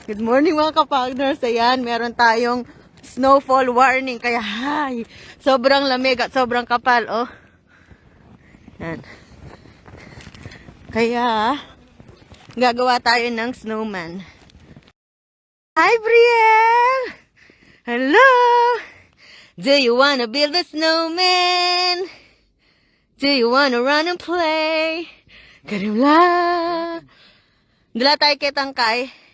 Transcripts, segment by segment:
Good morning mga kapartners. Ayan, meron tayong snowfall warning. Kaya hay, sobrang lamig at sobrang kapal. Oh. Ayan. Kaya, gagawa tayo ng snowman. Hi, Brielle! Hello! Do you wanna build a snowman? Do you wanna run and play? Karimla! Dila tayo kitangkay.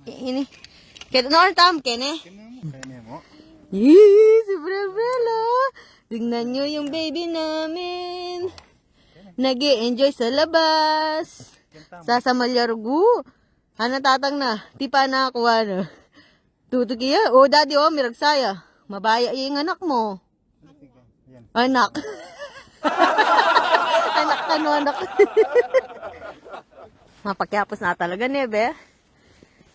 Ini. Kita noon tam kene. Yee, si Bravelo. Tingnan nyo yung baby namin. Nag-i-enjoy sa labas. Sa Malyargu. Ano tatang na? Di pa nakakuha na. Tutukiya. Oh, daddy, oh, miragsaya. Mabaya yung anak mo. Anak. Anak ka no, anak. Mapakyapos na talaga, nebe.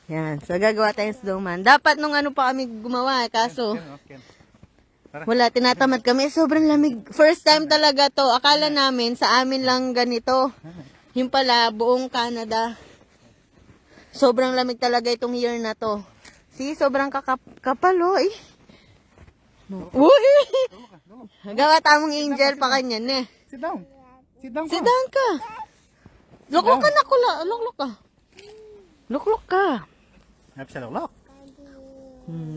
Yan. So, gagawa tayong snowman. Dapat nung ano pa kami gumawa, kaso wala, tinatamad kami. Sobrang lamig. First time talaga to. Akala namin, sa amin lang ganito. Yung pala, buong Canada. Sobrang lamig talaga itong year na to. See, sobrang kapalo eh. Uy! Gawa tamong angel pa kanya, ne. Sit down. Sit down. Sit down ka. Luklok ka na kula. Luklok ka. Luklok ka. Happy sa lock.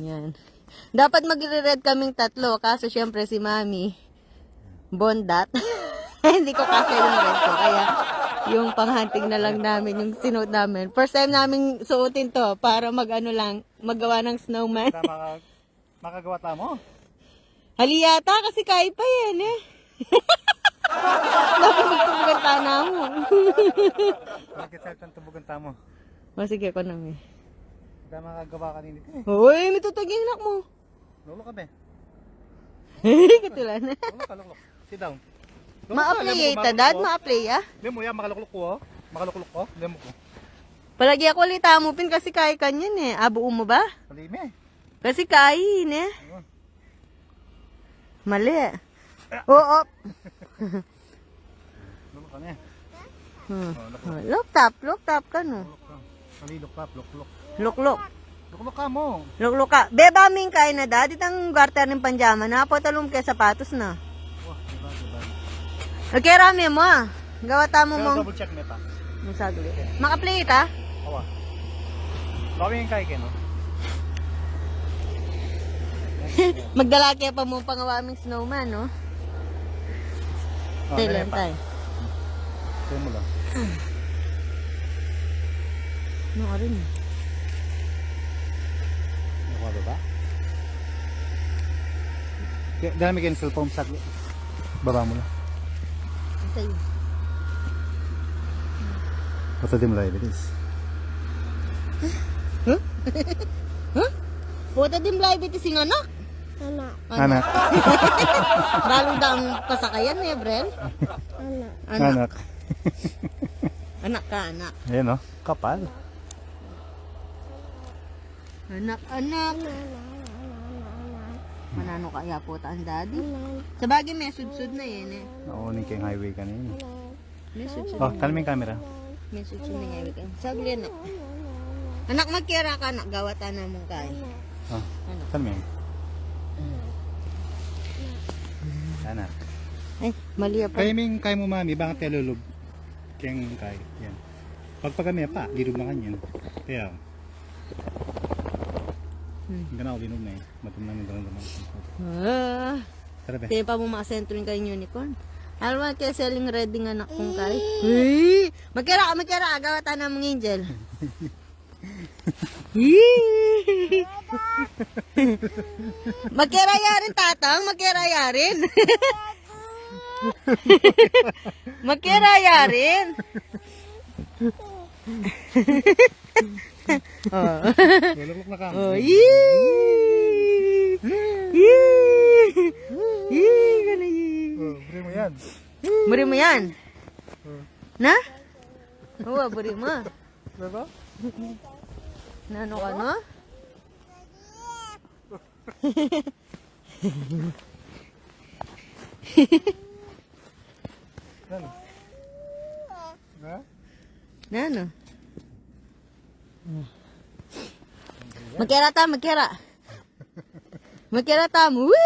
Yan. Dapat magre-red kaming tatlo. Kaso syempre si Mami, bondat. Hindi ko kasi yung red ko. Kaya yung panghunting na lang namin, yung sinuot namin. First time namin suotin to para mag-ano lang, magawa ng snowman. Makagawa tamo. Haliyata kasi kaya pa yan eh. Dapat magtubugan tana mo. Bakit sa itong tubugan tamo? O sige ko nang eh. Hindi makagawa ka nito eh. Uy, may tutuging anak mo. Lolo ka be. Katulan na. Lolo ka, lolo. Sit down. Ma-apply ita, dad? Ma-apply ah? Lemo yan, makaluklok ko oh. Makaluklok ko. Lemo ko. Palagi ako ulit amupin kasi kaya kanyan eh. Abuo mo ba? Palime. Kasi kain eh. Mali. Oo. Lolo ka na eh. Look tap ka no. Palilok ka, luklok. Luklok. Luklok ka mo. Luklok ka. Beba ming kain na dad. Itang garter ng panjama na. Patalong kaya sapatos na. Wah, diba. Okay, rami mo ah. Gawa tamo mo. Double check me pa. Masagli. Maka-play ita? Awa. Gawin kay Ken, no? Magdala kaya pa mo pangawaming snowman, no? Tailan tayo. Tayo mo lang. Ano rin? Nakuha ba? Dami kayo ng cellphone sa baba mo lang. Tayo. What are them like this? Huh? Huh? Puta din live ito sing anak. Anak. Balo dang pasakayan eh, Brel. Anak. Anak ka, anak. Ayan o, kapal. Anak. Manano kaya po ang daddy? Sa bagay may sudsud na yan eh. Nauunin kayong highway kanina. May sudsud. Oh, kalming camera. May sudsud na yan. Sagli na. Anak, magkira ka anak. Gawatan na mong kaya. Oh, kalming. Anak. Ay, mali pa. Kalming kaya mo mami, bakit tayo lulog? Kayang kaya. Yan. Pagpagami pa, lirog na kanyan. Kaya, ganaw linog na eh. Matum namin dalang-dalang. Tara be. Kaya pa mo makasentro yung kayong unicorn. Alam mo, kaya selling ready nga anak kong kay. Uy! Magkira. Gawatan na mong angel. Magkira yarin, tatang. Magkira yarin. Magkira yarin. Oh. Lulog na ka. Oh, yee! Gana yee! Oh, buri mo yan. Buri mo yan? Na? Oo, buri mo. Diba? Na ano ka, no? Ano? Na? Na ano? Magkira tam, magkira. Magkira tam. Woo!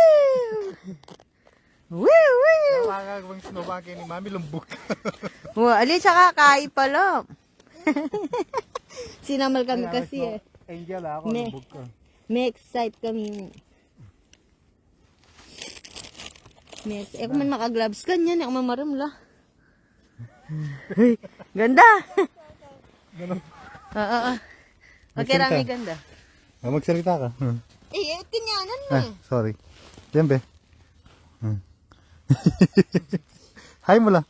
Woo! Woo! Nakakagawang snowbagay ni Mami lumbok. Wow, alin siya kakain pa lang. Sinamal kami kasi eh. Angel ako, Ne. lumbok ka. May excite kami. Eh, kung man makagloves ka niyan, ako mamaram la. Ay, ganda! Ganun. Oo. Okay, Rami, ganda. Magsalita ka. Tinyanan mo eh. Sorry. Yan be. Hi mo lang.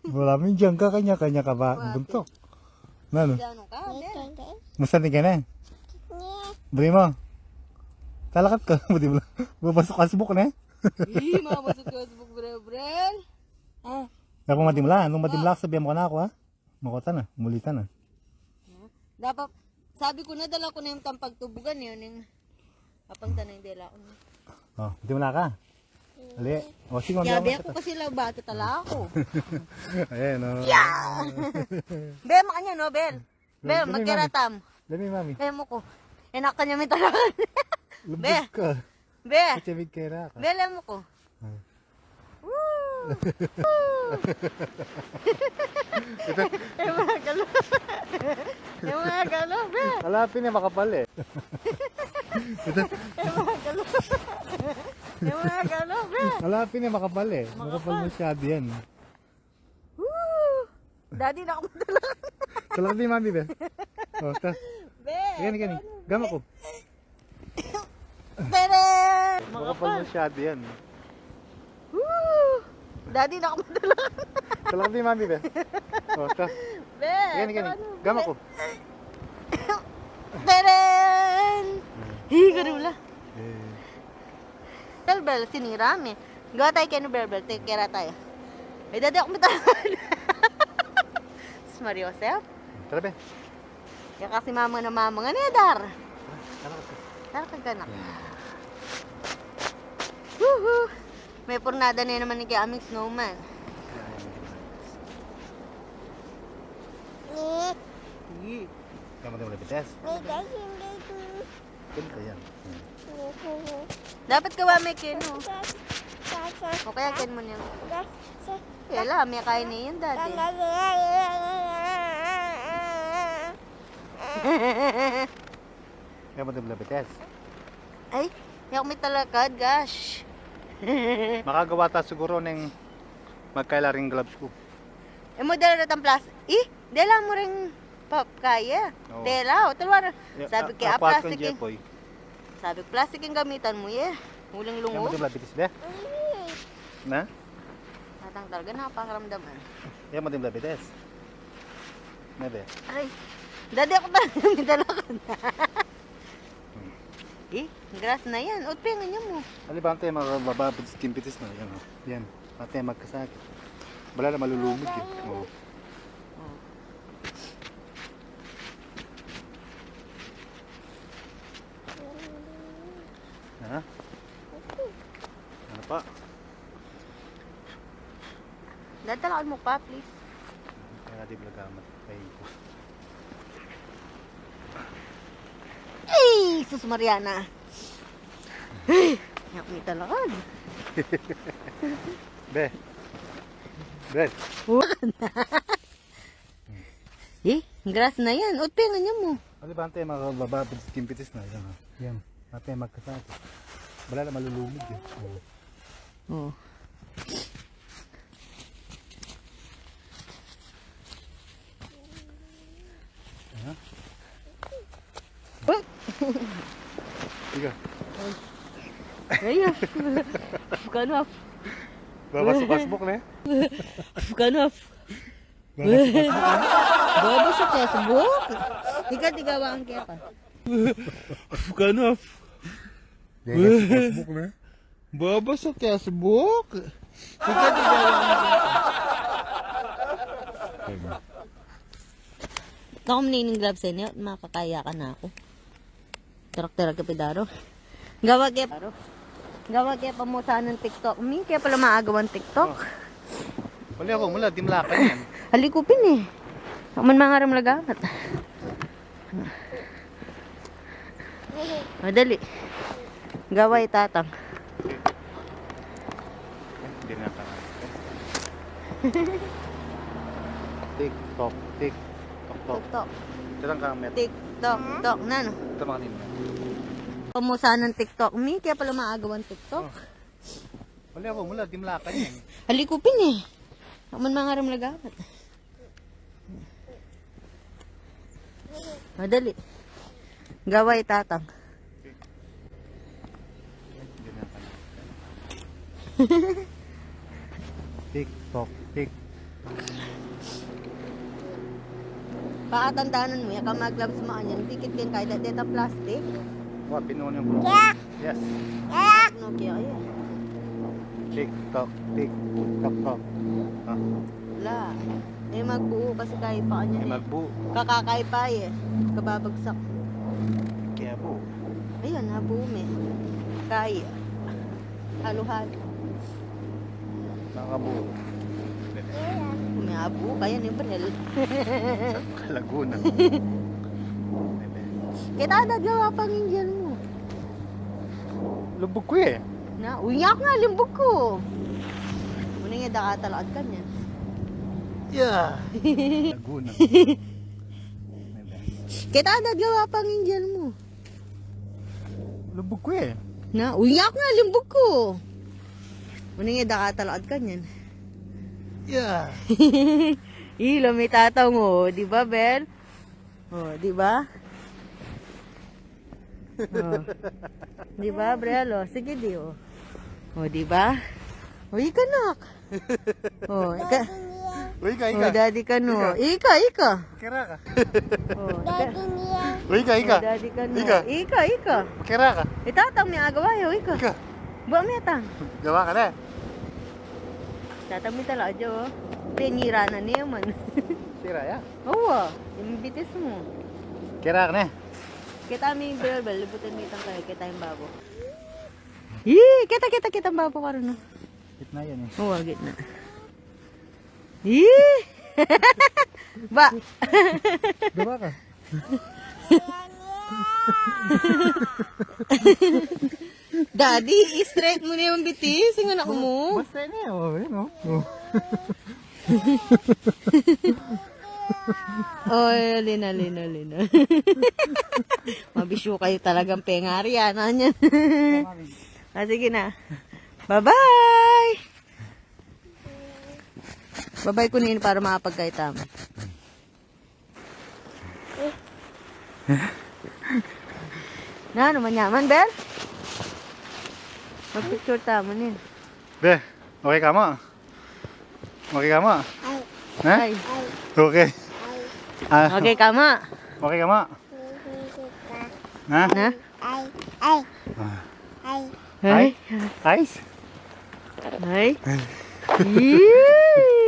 Maraming dyan ka, kanya-kanya ka ba? Buntok. Ano? Gano'n ka, Ben? Masanay ka na. Bari mo. Talakat ka. Budi mo lang. Babasok ka sa book na. Mama sa Facebook, Brel. Ako matimla. Nung matimla, sabihan mo ka na ako ha. Makota na. Umulitan na. Dapat, sabi ko na, dala ko na yung tampagtubugan yun. Yung apang tanay dala ko na. Oh, matimla ka. Ali. O, sige, Kaya mamaya ko kasi lang bata tala ako. Ayan, o. Bel, makanya no, Bel. Bel, Dami, magkiratam. Dami, mami. Bel mo ko. Enak ka niya may talaga. Lubog ka. Bel, Kachabig kaya ka. Bel mo ko. Woo! Yung mga galo, Bel. Alapin niya makapal eh. Yung mga galo, Bel. Alapin niya makapal eh. Makapal masyado yan. Woo! Daddy na ako madala. Talaga di mami be. O, ta. Bel. Gani. Gama ko. Tere! Makapal masyado yan. Woo! Daddy na ako madala. Talaga di mami be. O, ta. Bel. Gani. Gama ko. Teren! Hi, garula. Eh. Bel, sinirami. Gawa tayo kayo no Bel, take care tayo. Ay, dadi ako matahan. Sus Mario Josep. Tara be. Kaya kasi mama na mama nga nedar. Tara ka. Tara ka ganak. Woohoo! May pornada na naman ni kay aming snowman. Kamu din mo bites. Ganito yan. Dapat kawa may kino. O kaya kin mo niya. Kaya may kain niya yun dati. Kamu din mo bites. Ay, yak may talakad, gosh. Makagawa ta siguro ng magkailaring gloves ko. E mo dala na tang plastic. Dala mo rin kaya. Oo. Dala, talwar. Sabi kaya Apart from plastic yung, Jepoy. sabi plastic yung gamitan mo eh. Huling Kamu lungo. din mo bites be. Na? Natang talaga nakakaramdaman. Kamu din mo bites. Na be. Ay, dadi ako talaga may dalakad na. Grass na yan. Utpingan niyo mo. Alibante mga bababid skin pitis na yan. Yan. Ate magkasakit. Wala na malulumog eh. Oo. Ha? Ano pa? Dadalakan mo pa, please. Kaya natin blagamat. Ay, Ay, sus Mariana. Ay, yak may talakad. Be. Be. Grass na yan. Utpingan niyo mo. Alibante mga bababid skin pitis na yan. Yan. Ate magkasakit. Wala na malulumog eh. Oo. Oh. Ha? Oh. Tiga. Ayun. Bukan off. Babasok-basok na eh. Bukan off. Babasok-basok. Babasok kaya sa buhok. Tiga-tigawaan kaya pa. Bukan off. Babasok na eh. Babasok kaya sa buhok. Ikaw kung nining gloves sa inyo, makakaya ka na ako. Tarak-tarak ka pedaro. Gawa kaya pa mo saan ng TikTok. Kaya pala maagawan TikTok. Wala ako mula, di malakan yan. Halikupin eh. Man mga ramlagamat. Madali. Gaway tatang. Hindi na ka. Tik-tok, tik-tok-tok. Tok. Ito lang kamet. TikTok. Tok na no. Ito mga kanina. Kumusta ng TikTok? Mi, kaya pala maagawan TikTok. Wala ako mula, di malakan yan. Halikupin eh. Man mga ramlagamat. Madali. Gaway tatang. Hindi na ka. Tik-tok, tik. Pakatandaanan mo, yung kamag-gloves mo kanyan, dikit din kahit dito plastic. Wah, pinuha yung bro. Yes. Nokia, ayan. Tik-tok, tik-tok-tok. Ah, Wala. Eh magbuo kasi kahit pa ay kanyan eh. magbu. Kakakay pa eh. Kababagsak. Kaya bu. Ayun, nabuo me. Kaya. Halo-halo. Nakabu. Umiabo, kaya ni Brel. Laguna. Kita nagawa pang Indian mo. Lubog ko eh. Na, uyak nga, limbog ko. Muna nga dakatalakad ka niya. Yeah. Laguna. Kita nagawa pang Indian mo. Lubog ko eh. Na, uyak nga, limbog ko. Muna nga dakatalakad ka niyan. Yeah. Ilo, may tataw mo, di ba, Bel? Oh, di ba? Oh. Di ba, Brel? Oh, sige, di, oh. Oh, di ba? Oh, ikanak. Oh, Uy ka, oh, daddy ka, no. Ika. Kira ka. Oh, ika. Uy ka, Oh, daddy ka, no. Ika. Ika. Kira ka. Itatang may agawa, yo, ika. Ika. Ba, may atang. Gawa ka na. Tatang may talaga, jo. Tinira na niya man. Sira ya. Oo, yung bitis mo. Kira ka na. Kita may bel, libutan mo itang kayo, kita yung babo. Yee, kita ang babo ka rin, no? Gitna yan eh. Oo, gitna. Yee! Ba! Gawa ka. Daddy, i-straight mo na yung bitis, yung anak mo. Basta na yun. Oh, yun oh. Oh, lina. Mabisyo kayo talagang pengari, ano yan. Sige na. Bye-bye! Bye-bye kunin para makapagkaitama. Na, ano man yaman, Bel? Mag-picture tamo nin. Be, okay ka mo? Okay ka mo? Ha? Ay. Okay. Ah, Okay, kama. okay ka mo? Ha? Na? Ay? Ice? Ay. Yee!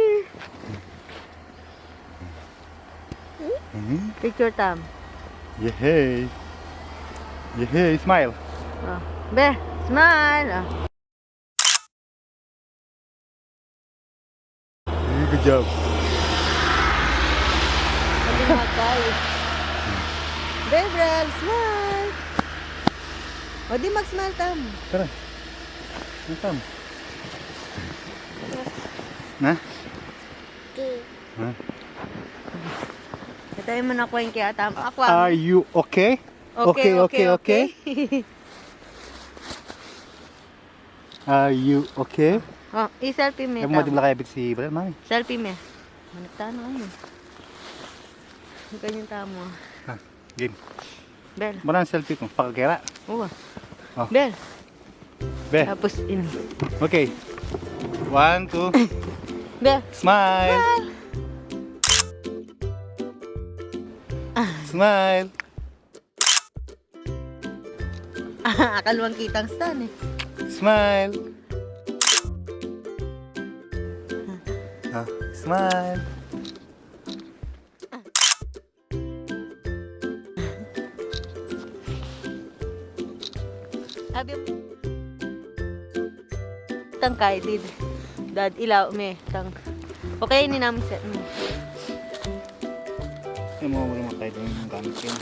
Picture tam. Yehey. Yehey, smile. Oh. Be, smile. Oh. Good job. Sabi mo tayo. Bebrel, smile. O di mag-smile tam. Tara. Natam. Na? Ha? Ito mo na ko yung kaya tam. Ako Are you okay? Okay. Are you okay? Oh, i-selfie mo Ay mo tam. di lakay bit si Brad, mami. Selfie mo. Manap tano ano. Ganyan tamo. Ha, game. Bel. Muna ang selfie ko, pakakira. Oo. Oh. Bel. Be, Tapos in. okay. 1, 2, Bel. smile. Smile. Akalwang kitang stan eh. Smile. Smile. Sabi mo. Tang kay did. Dad ilaw me tang Okay, ini namin set mo. Yung mga wala tayo doon yung gamit yun.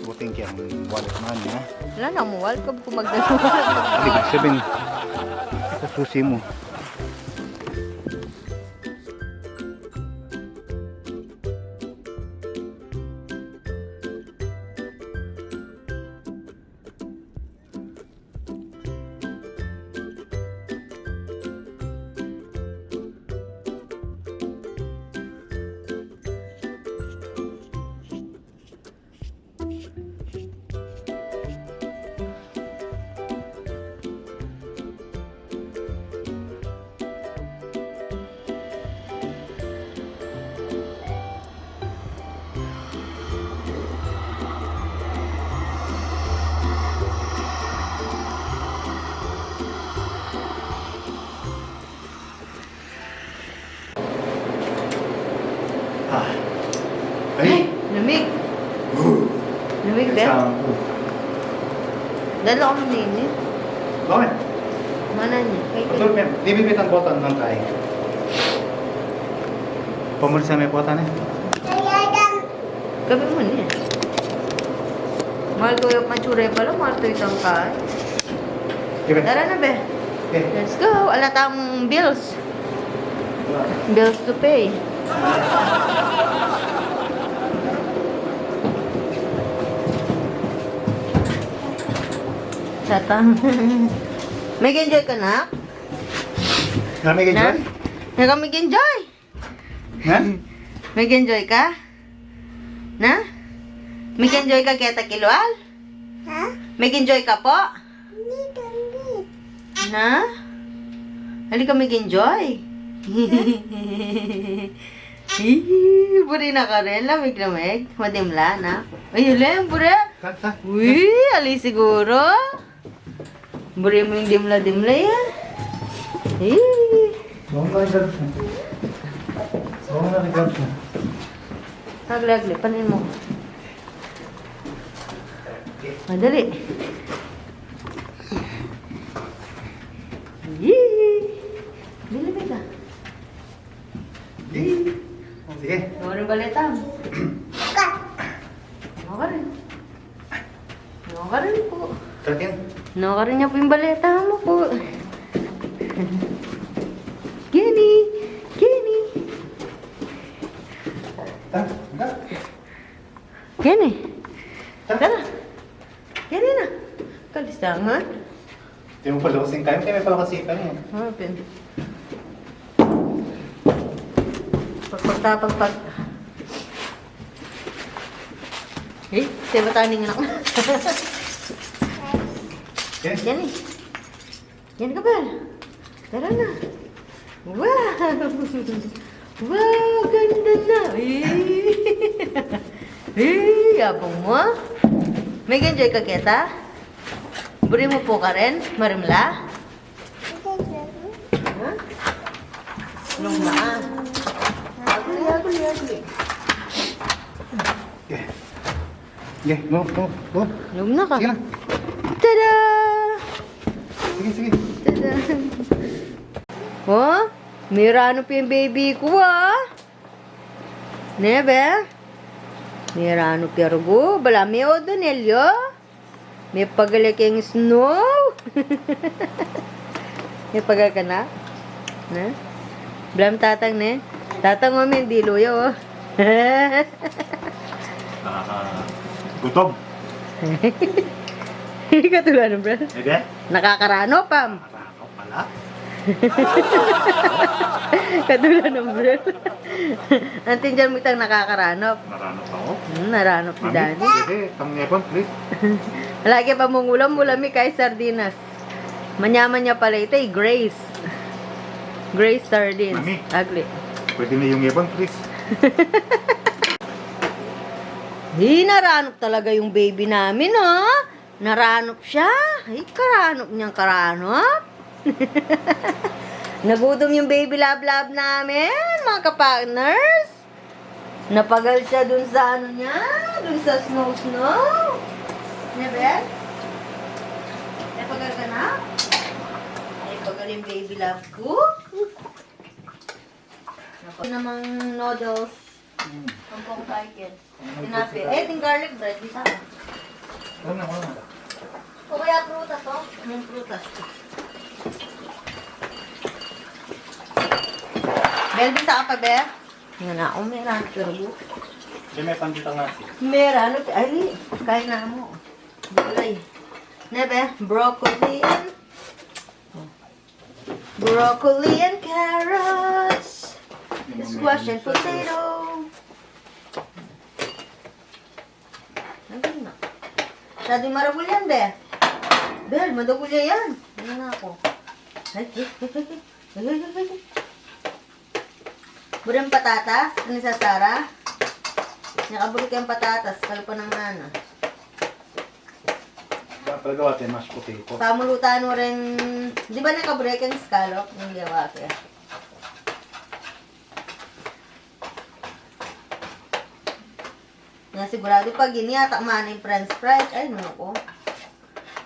Buting kaya ang wallet man niya. Wala na mo, welcome kung magdalawa. Ibig sabihin, sa susi mo. Ay, lamig. Lamig ba? Dalo ko ng init. Bakit? Mana niya? Kay Betul, Mem. Dibibit ang botan ng kay. Pumulis na may botan eh. Gabi mo niya. Mahal ko yung matsure pala, mahal ko itong kay. Give it. Tara na be. Okay. Let's go. Wala tayong bills. Bills to pay. Satang. Mag-enjoy ka na? Namig Na? enjoy? Mag-enjoy. Ha? Mag-enjoy ka? Na? Mag-enjoy ka kaya takilual? Ha? Mag-enjoy ka po? Hindi. Na? Halika mag-enjoy. Buri na ka rin. Lamig-lamig. Madimla na. Ay, yun buri. Kanta. Uy, ali siguro. Buri mo yung dimla-dimla yan. Sawang na rin Sawang na rin Agli-agli, panin mo. Madali. Yee! Bilamig ka. Sige. Ano rin balitam? Kat. Ano ka rin? Ano ka rin po? Trakin. Ano ka rin niya po yung baleta mo po. Kenny! Kenny! Tara. Kenny! Tara! Kenny na! Kalistangan. Hindi mo pala kasing kayo. Kaya may pala kasi kami. Open. Pagpagtapagpag. Eh, siya ba taning anak? Okay. Yan eh. Yan ka ba? Tara na. Wow! Wow, ganda na. Yabang mo. May enjoy ka, Keta? Buri mo po ka rin, Marimla? Ha? Nung maa. Agli. Okay, go. Nung na ka. Sige na. Tada! Sige. Tada! Oh, mirano pa yung baby ko, ah. Nebe? Mirano pirgo. Bala, may o Donelio. May pagalik yung snow. May pagal ka na? Na? Blam tatang, ne? Tatang mo, may diluyo, oh. Gutom. Katulad ng bro. Ebe? Nakakarano, Pam. Ako pala. Katulad ng bro. Antin dyan mo itang nakakaranop. Naranap ako. Naranop si Danny. Sige, tangepon please. Lagi pa mong ulam-ulami kay sardinas. Manyaman niya pala ito eh, Grace. Grace sardines. Mami. Ugly. Pwede na yung epon please. Naranop talaga yung baby namin, oh. Naranop siya. Ay, karanop niyang karanop. Nagutom yung baby love namin, mga kapartners. Napagal siya dun sa ano niya, dun sa snow. Nebel? Napagal ka na? Ay, pagal yung baby love ko. Ako namang noodles. Kampong kaikin. Tinapi. Ting garlic bread. Bisa ka. Wala na. O kaya prutas, oh. Anong prutas? Bel, bisa ka pa, Be? Nga na ako, meron. Pero Di may panditang nasi. meron. Ay, kain na mo. Gulay. Nebe, broccoli and carrots. Squash and potato. Ano na? Sabi marabul yan, Be. Bel, madabul yan. Ano na ako? Ay. Burang patatas. Ano sa Sara? Nakabuli kayong patatas. Kalpa ng mana. Pagawa tayo mashed potato. Pamulutan mo rin. Di ba nakabreak ang scallop? Yung gawa ko yan. Nga sigurado pag iniyatak man yung french fries. Ay, no ko.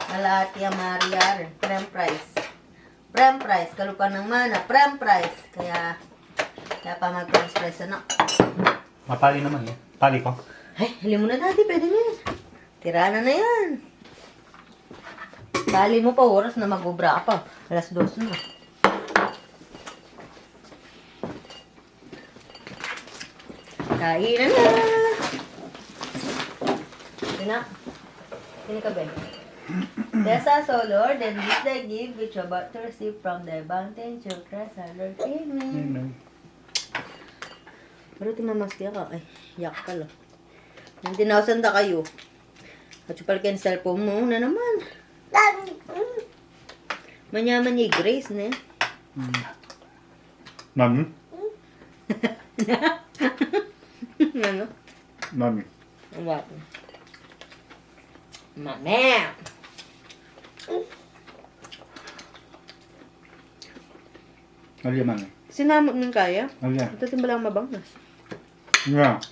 Malati ang Mariar. French fries. French fries. Kalupan ng mana. French fries. Kaya pa mag-french fries anak. Mapali naman eh. Pali ko. Ay, hali mo na dati. Pwede na yan. Tirana na yan. Bali mo pa oras na mag-ubra ka pa. Alas 2 na. Kainan na! Sina? Sino ka ba? Bless us, O Lord, and this thy gift which you are about to receive from thy bounty through Christ our Lord. Amen. Pero timamaski ka. Ay, yak pala. Nang tinawsanda kayo. At yung pala kayo cellphone mo na naman. Manyaman ni Grace, ne? Mami? Ano? Mami. Ang wapo. Mame! Alya mami. Sinamot ng kaya? Alya. Ito timbalang mabangas. Nga.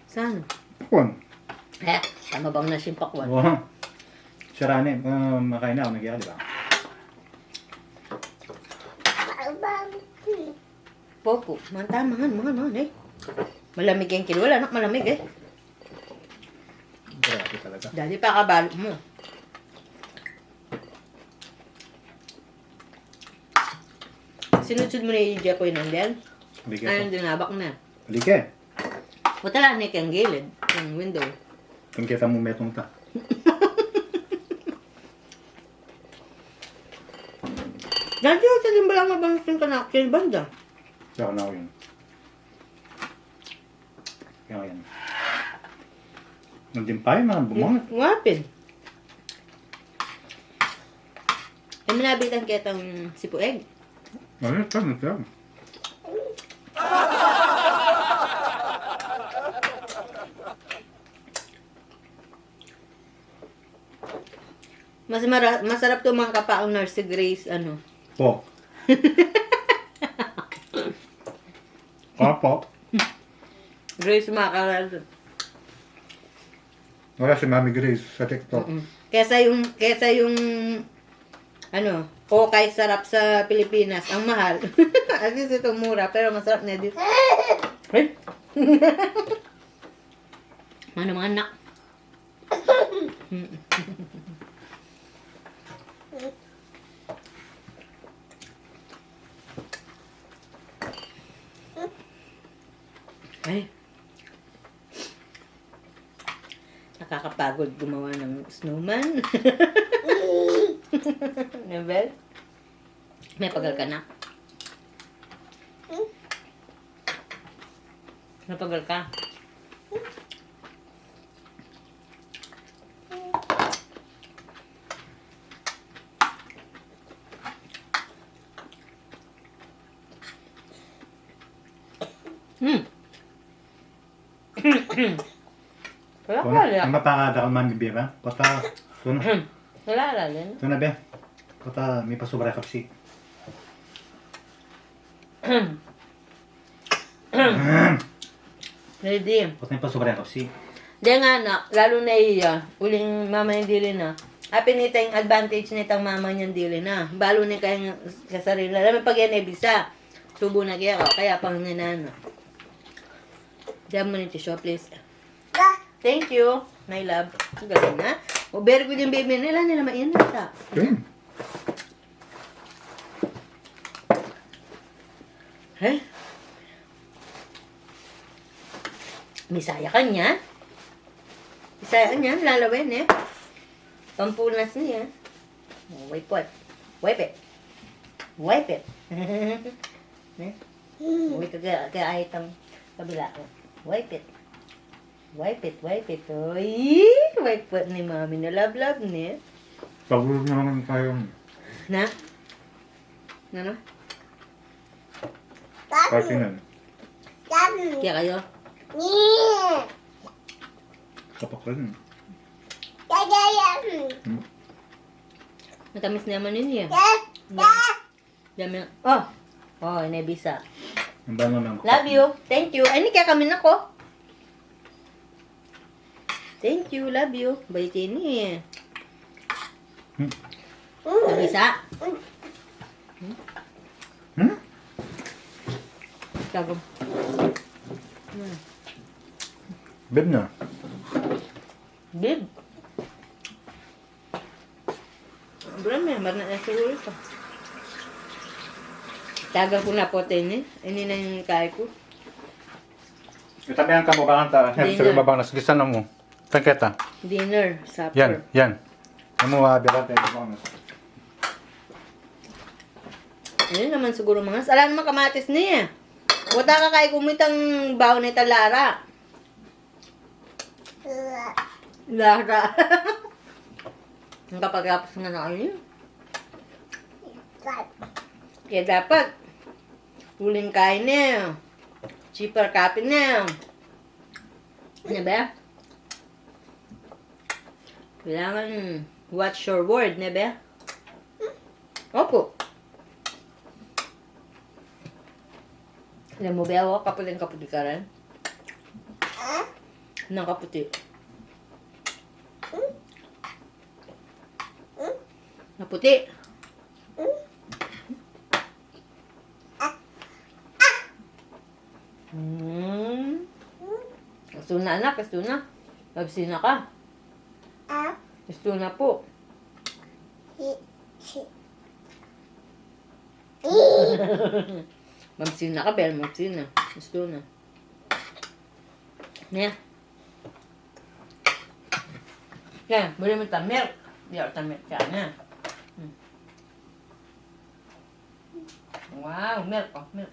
Saan? Kung. Mabang na siyang pakwan. Oo. Sarane. Makain na ako. Nagyaya, di ba? Popo. Mangan eh. Malamig yung kilo. Wala anak malamig eh. Grabe talaga. Dali pa kabalo mo. Sinudsud mo na yung Jepo yun ang Halika Ayun, ko. dinabak na. Halika. Putala na yung gilid. Yung window. Kung kita mo metong ta. Dati ako sa dimbalang mabangas yung kanaksin banda. Saka na ako yun. Kaya yan. Nagdimpay, mga bumangat. Wapin. Ay, minabitan kitang sipueg. Ano ito? Ano ito? Masarap to mga kapaong nurse Grace, ano. Po. Kapo. Grace makakalala. Wala si Mami Grace sa TikTok. Kesa yung, ano, kokay sarap sa Pilipinas. Ang mahal. At least ito mura, pero masarap na dito. Ay! Ano mga anak? Ay. Nakakapagod gumawa ng snowman. Nebel? May pagal ka na? May pagal ka? Wala ka Wala. wala. Ang mapakada ka Mami Bira. Kota. Ito na. Wala lalin. Ito na be. Kota may pasubra kapsi. Ready. Kota may pasubra kapsi. Di nga na, lalo na iya, uling mama yung dili na. Happy nita yung advantage nitang mama niyang dili na. Balo ni kayong sa sarili. Alam mo pag yan ay bisa. Subo na kaya ako. Kaya pang nanano. Diyan mo ni tissue, please. Ka. Thank you, my love. Ang galing na. O, very good yung baby nila. Nila mainit ah. Okay. Eh? Misaya ka niya. Misaya ka niya. Lalawin eh. Pampunas niya. Oh, wipe it. Wipe it. Wipe it. Eh? Uwi ka kaya itang kabila ko. Wipe it. Wipe it, wipe it. Uy! Wipe it ni mami na love niya. Pagulog naman tayo. Na? Ano? Party na. Dami. Kaya kayo? Ni. Kapakal na. Dadayan. Matamis naman yun eh. Da. Dami na. Oh! Oh, inabisa. Ang bango ng Love you. Thank you. Ay, hindi kaya kami na ko. Thank you. Love you. Baitin eh. Nabisa? Hmm? Gagam. Beb na. Bib. Brame, marna na siguro ito. Tagal ko na po ini. Ini na yung kaya ko. Itabihan ka mo ba kanta? Hindi Sa na. babang naslisan na mo. Tangketa. Dinner, supper. Yan, yan. Ano mo birat tayo babang nas. Ayun naman siguro mga. Ala naman kamatis niya. Wata ka kay kumitang baon ni Lara. Lara. Ang kapag-apos nga na kayo. Kaya dapat huling kain na. Cheaper copy na. Ano ba? Kailangan watch your word, na ba? Opo. Alam mo ba ako, kaputi ka rin? Nang kaputi. Kaputi. Gusto na anak, gusto na. Babsina ka. Gusto na po. Mamsina ka, Bel. Mamsina. Gusto na. Nya. Yan, buli mo ta milk. Diyan ta milk ka na. Wow, milk oh, milk.